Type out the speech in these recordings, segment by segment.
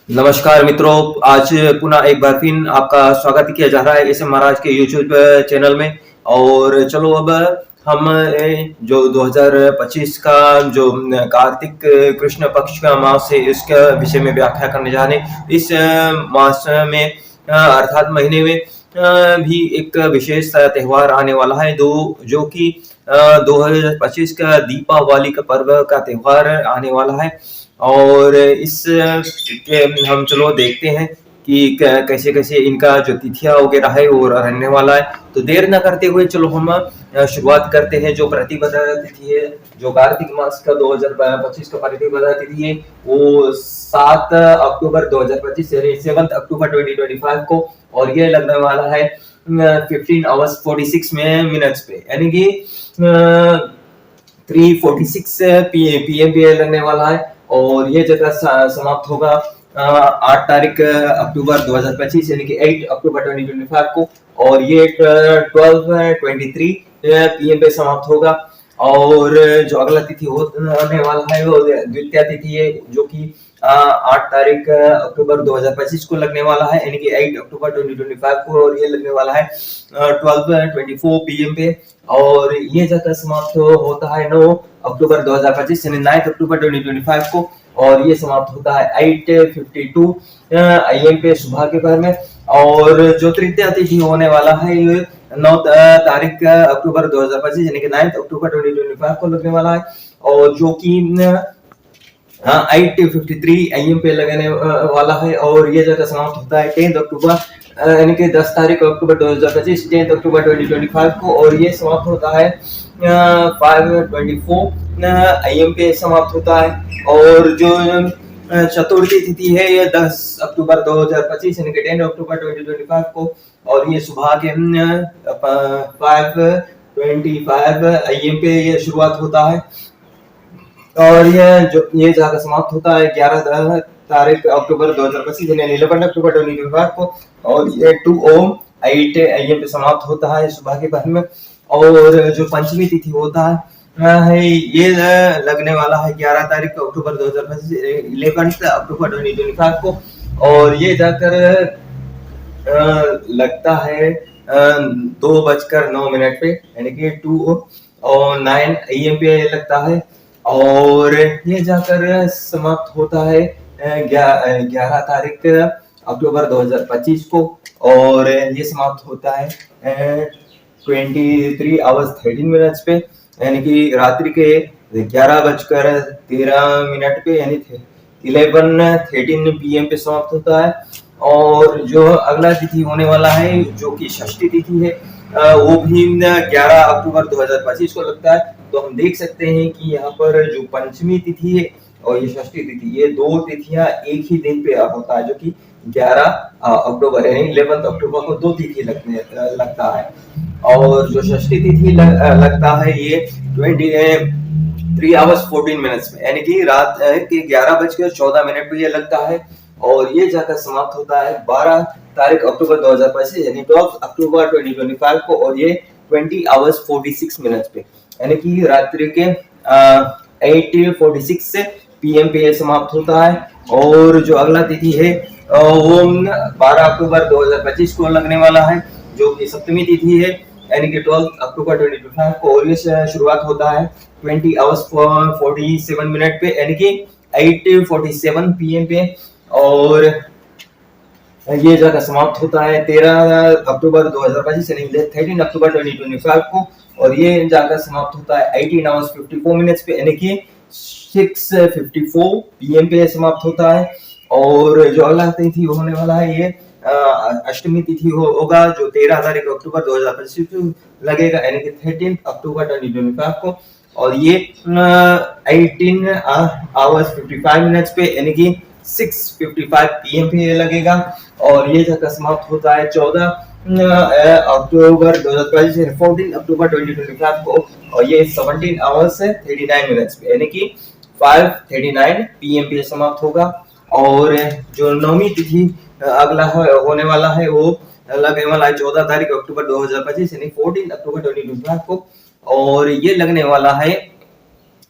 नमस्कार मित्रों, आज पुनः एक बार फिर आपका स्वागत किया जा रहा है एस एम महाराज के यूट्यूब चैनल में। और चलो अब हम जो 2025 का जो कार्तिक कृष्ण पक्ष का मास है इसके विषय में व्याख्या करने जा रहे हैं। इस मास में अर्थात महीने में भी एक विशेष त्योहार आने वाला है जो कि 2025 का दीपावली का पर्व का त्योहार आने वाला है। और इस के हम चलो देखते हैं कि कैसे कैसे इनका जो तिथियां वगैरह है वो रहने वाला है। तो देर न करते हुए चलो हम शुरुआत करते हैं। जो प्रतिपदा तिथि है, जो कार्तिक मास का 2025 का प्रतिपदा तिथि है, वो 7 अक्टूबर 2025 यानी 7 अक्टूबर 2025 को, और ये लगने वाला है 15 आवर्स 46 मिनट्स पे, यानी कि 3:46 पीएम पे लगने वाला है। और ये जगह समाप्त होगा 8 तारीख अक्टूबर 2025 यानी कि 8 अक्टूबर 2025 को, और ये 12:23 पीएम पे समाप्त होगा। और जो अगला तिथि होने वाला है वो द्वितीय तिथि है, जो कि 8 तारीख अक्टूबर 2025 को लगने वाला है, यानी कि 8 अक्टूबर 2025 को, और ये लगने वाला है 12:24 पीएम पे। और ये जगह समाप्त होता है 9 अक्टूबर 2025 यानी 9 अक्टूबर 2025 को, और ये समाप्त होता है 8:52 AM पे सुबह के पहर में। और जो तृतीय तिथि होने वाला है ये 9 तारीख अक्टूबर 2025 यानी कि 9 अक्टूबर 2025 को लगने वाला है, और जो कि 8:53 AM पे लगने वाला है। और ये जगह समाप्त होता है 10 अक्टूबर यानी कि 10 तारीख अक्टूबर 2025 10 अक्टूबर 2025 को, और ये समाप्त होता है 5:24 AM पे समाप्त होता है। और जो चतुर्थी तिथि है ये 10 अक्टूबर 2025 यानी कि 10 अक्टूबर 2025 को, और ये सुबह के 5:25 AM पे ये शुरुआत होता है। और ये जाकर समाप्त होता है 11 तारीख अक्टूबर 2025 यानी 11 अक्टूबर 2025 को, और ये 2:08 AM पे समाप्त होता है सुबह के पहर में। और जो पंचमी तिथि होता है ये लगने वाला है 11 तारीख अक्टूबर 2025 11 अक्टूबर 2025 को, और ये जाकर लगता है 2:09 पे यानी कि 2:09 AM पे लगता है। और ये जाकर समाप्त होता है 11 तारीख अक्टूबर 2025 को, और ये समाप्त होता है 23 आवर्स 13 मिनट्स पे, यानी कि रात्रि के 11:13 पे, यानी 11:13 PM पे समाप्त होता है। और जो अगला तिथि होने वाला है जो कि षष्ठी तिथि है, वो भी 11 अक्टूबर 2025 को लगता है। तो हम देख सकते हैं कि यहाँ पर जो पंचमी तिथि है और ये षष्ठी तिथि, ये दो तिथियां एक ही दिन पे होता है, जो कि 11 अक्टूबर यानी 11 अक्टूबर को दो तिथि लगता है। और जो षष्ठी तिथि लगता है ये 23 आवर्स 14 मिनट्स में, यानी कि रात के 11:14 पे ये लगता है। और ये जाकर समाप्त होता है 12 तारीख अक्टूबर 2025 यानी 12 अक्टूबर 2025 को, और ये 20 आवर्स 46 मिनट्स पे, यानी कि रात्रि के 8:46 PM पे समाप्त होता है। और जो अगला तिथि है वो 12 अक्टूबर 2025 को लगने वाला है, जो कि सप्तमी तिथि है, यानी कि 12 अक्टूबर 2025 को, और ये शुरुआत होता है 20 आवर्स 47 मिनट पे, यानी कि 8:47 PM पे। और ये जगह समाप्त होता है 13 अक्टूबर 2025 यानी 13 अक्टूबर 2025 को, और ये जाकर समाप्त होता है 18 आवर्स 54 मिनट्स पे, यानी कि 6:54 PM पे समाप्त होता है। और जो अगला तिथि होने वाला है ये अष्टमी तिथि होगा, जो 13 तारीख अक्टूबर 2025 को लगेगा, यानी कि 13 अक्टूबर 2025 को, और ये 18 आवर्स 55 मिनट्स पे, यानी कि 6:55 PM पे लगेगा। और ये जगह समाप्त होता है 14 अक्टूबर 2025 14 अक्टूबर 2025 को, और ये 17 आवर्स 39 मिनट्स पे, यानी कि 5:39 PM पे समाप्त होगा। और जो नौवीं तिथि अगला होने वाला है वो लगने वाला है 14 तारीख अक्टूबर 2025 यानी 14 अक्टूबर 2025 को, और ये लगने वाला है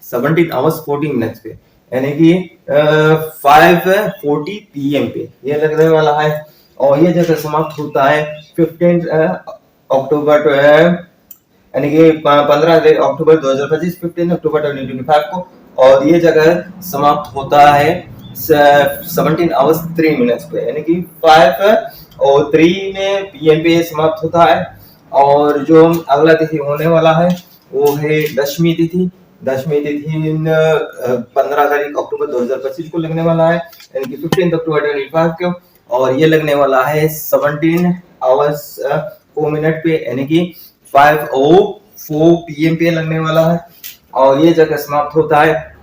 17 आवर्स 14 मिनट्स पे, यानी कि 5:40 PM पे ये लगने वाला है। और ये जगह समाप्त होता है 15 अक्टूबर यानी कि 15 अक्टूबर 2025, 15 अक्टूबर 2025 को। और ये जगह समाप्त होता है 17 hours 3 minutes पे, यानी कि 5:03 में PM पे समाप्त होता है। और जो अगला तिथि होने वाला है वो है दशमी तिथि। दशमी तिथि 15 तारीख अक्टूबर 2025 को लगने वाला है, यानी कि 15 अक्टूबर 2025 को। और ये लगने वाला है 17 hours 4 minutes पे, यानी कि 5:04 PM पे लगने वाला है। और ये जगह समाप्त होता है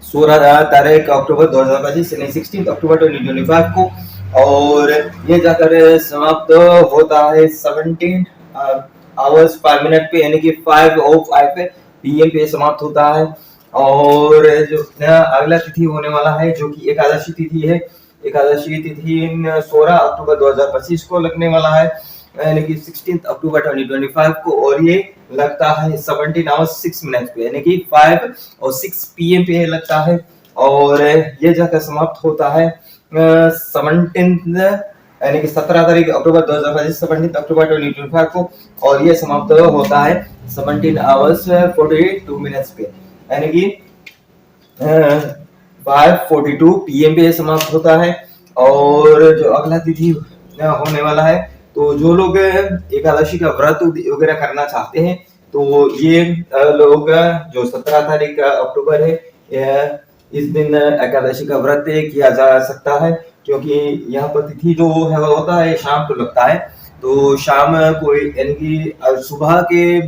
16 तारीख अक्टूबर 2025, यानी 16 अक्टूबर 2025 को। और ये जाकर समाप्त होता है 17 hours 5 minutes पे, यानी कि 5:05 PM पे समाप्त होता है। और जो अगला तिथि होने वाला है जो कि एकादशी तिथि है। एकादशी तिथि 16 अक्टूबर 2025 को लगने वाला है, यानी कि 16 अक्टूबर 2025 को। और ये लगता है 17 hours 6 minutes पे, यानी कि 5:06 PM पे लगता है। और ये जाकर समाप्त होता है 17 यानी कि 17 तारीख अक्टूबर 2025, 17 अक्टूबर 2025 को। और ये समाप्त होता है 17 hours 42 minutes पे, यानी कि 5:42 PM पे समाप्त होता है। और जो अगला तिथि होने वाला है, तो जो लोग एकादशी का व्रत वगैरह करना चाहते हैं तो ये लोग जो 17 तारीख अक्टूबर है, इस दिन एकादशी का व्रत किया जा सकता है, क्योंकि यहाँ पर तिथि जो है वो होता है शाम को लगता है। तो शाम को यानी कि सुबह के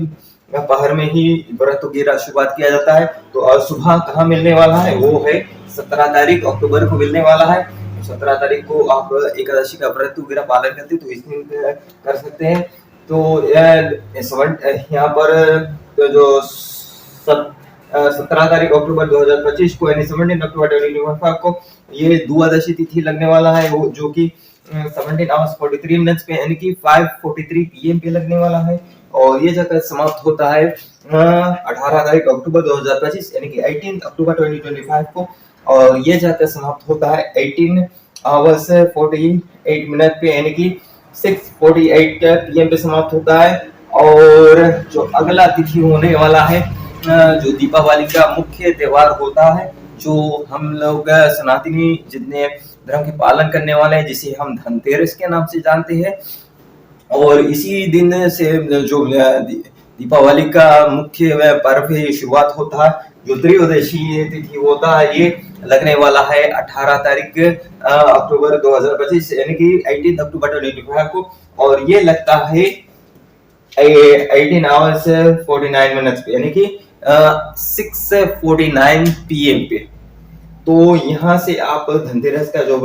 पहर में ही व्रत वगैरह शुरुआत किया जाता है। तो सुबह कहाँ मिलने वाला है वो है 17 तारीख अक्टूबर को मिलने वाला है। 17 तारीख को आप एकादशी का व्रत वगैरह पालन करते तो इस दिन कर सकते हैं। तो यहाँ पर जो 17 तारीख अक्टूबर 2025 को, यानी 17 अक्टूबर 2025 को ये द्वादशी तिथि लगने वाला है, वो जो कि 17 hours 43 minutes पे, यानी कि 5:43 PM पे लगने वाला है। और ये जाकर समाप्त होता है 18 तारीख अक्टूबर 2025, यानी कि 18 अक्टूबर 2025 को। और ये जाकर समाप्त होता है 18 hours 48 minutes पे, यानी कि 6:48 PM पे समाप्त होता है। और जो अगला तिथि होने वाला है, जो दीपावली का मुख्य त्योहार होता है, जो हम लोग सनातनी जितने धर्म के पालन करने वाले हैं, जिसे हम धनतेरस के नाम से जानते हैं। और इसी दिन से जो दीपावली का मुख्य पर्व है शुरुआत होता है। जो त्रयोदशी तिथि होता है ये लगने वाला है 18 तारीख अक्टूबर 2025, यानी कि 18 अक्टूबर 2025 को। और ये लगता है 18 hours 49 minutes पे, यानी कि 6:49 PM पे। तो यहाँ से आप धनतेरस का जो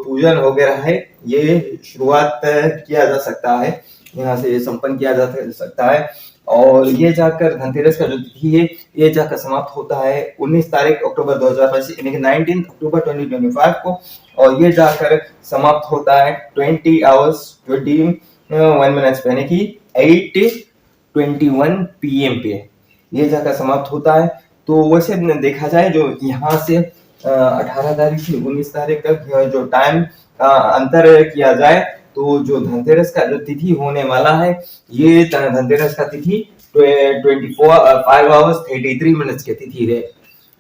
पूजन वगैरह है ये शुरुआत किया जा सकता है, यहाँ से संपन्न किया जा सकता है। और ये जाकर धनतेरस का जो तिथि है ये जाकर समाप्त होता है 19 तारीख अक्टूबर 2025, यानी कि 19 अक्टूबर 2025 को। और ये जाकर समाप्त होता है 20 hours 21 minutes पे, यानी कि 8:21 PM पे ये जाकर समाप्त होता है। तो वैसे देखा जाए जो यहाँ से 18 तारीख से 19 तारीख तक जो टाइम अंतर किया जाए, तो जो धनतेरस का जो तिथि होने वाला है ये धनतेरस का तिथि 5 hours 33 minutes की तिथि है।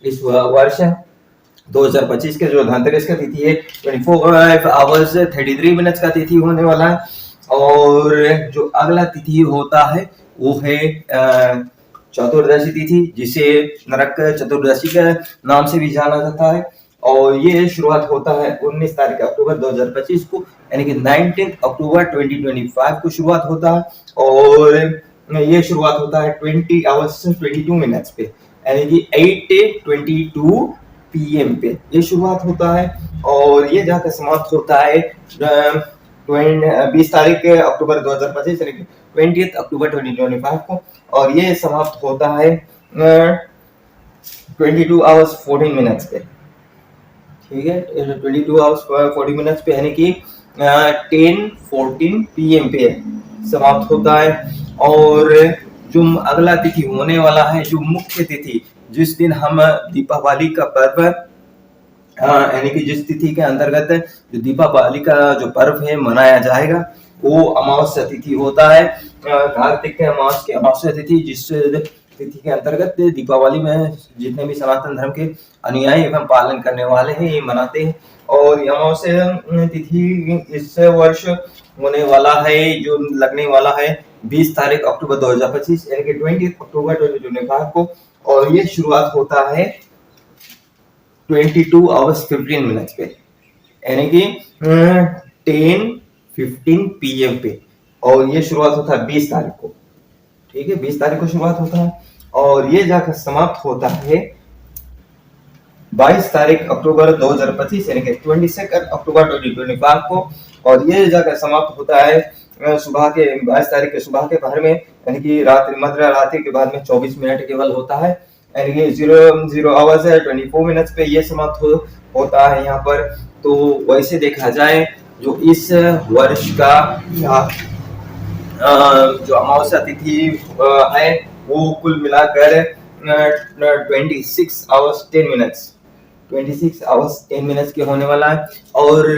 इस वर्ष 2025 के जो धनतेरस का तिथि है 24 hours 33 minutes का तिथि होने वाला है। और जो अगला तिथि होता है वो है चतुर्दशी तिथि, जिसे नरक चतुर्दशी के नाम से भी जाना जाता है। और ये शुरुआत होता है 19 तारीख अक्टूबर 2025 को, यानी कि 19 अक्टूबर 2025 को शुरुआत होता है। और ये शुरुआत होता है 20 hours 22 minutes पे, यानी कि 8:22 PM पे ये शुरुआत होता है। और ये जाकर समाप्त होता है 20 तारीख अक्टूबर 2025, यानी कि 20 अक्टूबर 2025 को। और ये समाप्त होता है 22 hours 14 minutes पे, ठीक है, 22 hours 40 minutes पे, यानी कि 10:14 PM पे समाप्त होता है। और जो अगला तिथि होने वाला है, जो मुख्य तिथि जिस दिन हम दीपावली का पर्व यानी कि जिस तिथि के अंतर्गत जो दीपावली का जो पर्व है मनाया जाएगा वो अमावस्या तिथि होता है। कार्तिक के अमावस की अमावस्या तिथि, जिस तिथि के अंतर्गत दीपावली में जितने भी सनातन धर्म के अनुयायी एवं पालन करने वाले हैं ये मनाते हैं। और ये अमावस्या तिथि इस वर्ष होने वाला है, जो लगने वाला है 20 तारीख अक्टूबर 2025 यानी कि 20 अक्टूबर 2025 को। और ये शुरुआत होता है 22:15 पे, यानी कि 10:15 PM पे। और ये शुरुआत होता है 20 तारीख को, ठीक है, 20 तारीख को शुरुआत होता है और ये जाकर समाप्त होता है 22 तारीख अक्टूबर 2025 यानी कि 22 अक्टूबर 2025 को। और ये जाकर समाप्त होता है सुबह के 22 तारीख के सुबह के पहर में, यानी कि रात्रि मध्य रात्रि के बाद में 24 मिनट केवल होता है, यानी कि 00 आवर्स 24 मिनट्स पे ये समाप्त होता है यहाँ पर। तो वैसे देखा जाए जो इस वर्ष का जो अमावस्या तिथि है वो कुल मिलाकर 26 आवर्स 10 मिनट्स 26 आवर्स 10 मिनट्स के होने वाला है। और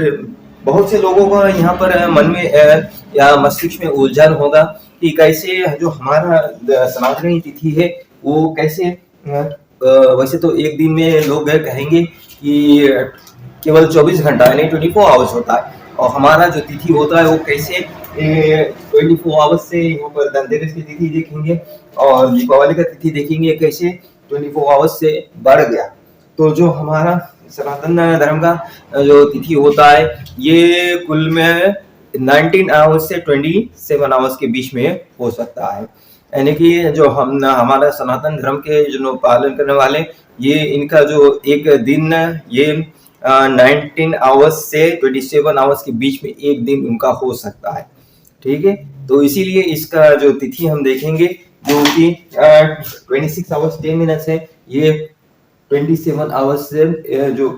बहुत से लोगों को यहाँ पर मन में या मस्तिष्क में उलझन होगा कि कैसे जो हमारा सनातनी तिथि है वो कैसे, वैसे तो एक दिन में लोग कहेंगे कि केवल 24 घंटा यानी 24 आवर्स होता है, और हमारा जो तिथि होता है वो कैसे 24 आवर्स से यहाँ पर धनतेरस की तिथि देखेंगे और दीपावली का तिथि देखेंगे कैसे 24 आवर्स से बढ़ गया। तो जो हमारा सनातन धर्म का जो तिथि होता है ये कुल में 19 आवर्स से 27 आवर्स के बीच में हो सकता है, यानी कि जो हम हमारा सनातन धर्म के जो पालन करने वाले ये इनका जो एक दिन ये 19 आवर्स से 27 आवर्स के बीच में एक दिन उनका हो सकता है, ठीक है। तो इसीलिए इसका जो तिथि हम देखेंगे जो कि 26 आवर्स 10 मिनट्स है, ये 27 आवर्स से जो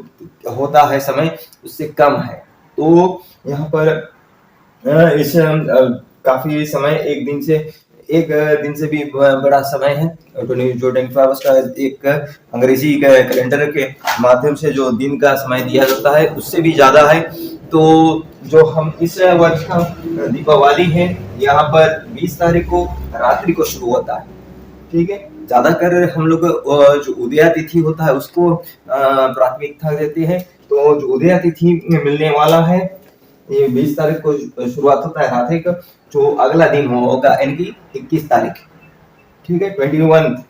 होता है समय उससे कम है। तो यहाँ पर इस काफी समय एक दिन से भी बड़ा समय है जो 25 आवर्स का एक अंग्रेजी कैलेंडर के माध्यम से जो दिन का समय दिया जाता है उससे भी ज्यादा है। तो जो हम इस वर्ष का दीपावली है यहाँ पर 20 तारीख को रात्रि को शुरू होता है, ठीक है। ज्यादातर हम लोग जो उदया तिथि होता है उसको प्राथमिकता देते हैं। तो जो उदया तिथि मिलने वाला है ये 20 तारीख को शुरुआत होता है रात्रि का, जो अगला दिन होगा यानी कि 21 तारीख, ठीक है, 21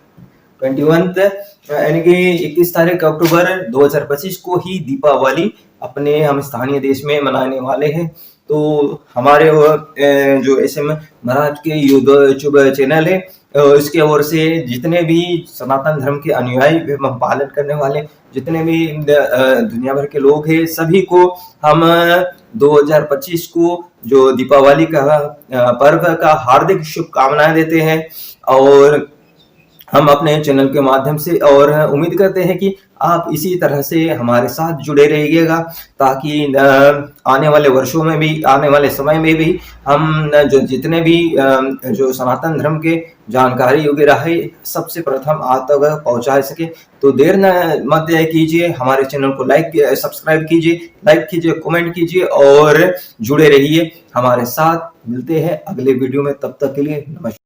यानी कि 21 तारीख अक्टूबर 2025 को ही दीपावली अपने हम स्थानीय देश में मनाने वाले हैं। तो हमारे जो SM महाराज के यूट्यूब चैनल है इसके ओर से जितने भी सनातन धर्म के अनुयायी एवं पालन करने वाले जितने भी दुनिया भर के लोग हैं सभी को हम 2025 को जो दीपावली का पर्व का हार्दिक शुभकामनाएं देते हैं। और हम अपने चैनल के माध्यम से और उम्मीद करते हैं कि आप इसी तरह से हमारे साथ जुड़े रहिएगा ताकि आने वाले वर्षों में भी आने वाले समय में भी हम जो जितने भी जो सनातन धर्म के जानकारी वगैरह है सबसे प्रथम आप तक पहुंचा सके। तो देर न मत कीजिए, हमारे चैनल को सब्सक्राइब कीजिए, लाइक कीजिए, कमेंट कीजिए और जुड़े रहिए हमारे साथ। मिलते हैं अगले वीडियो में, तब तक के लिए नमस्कार।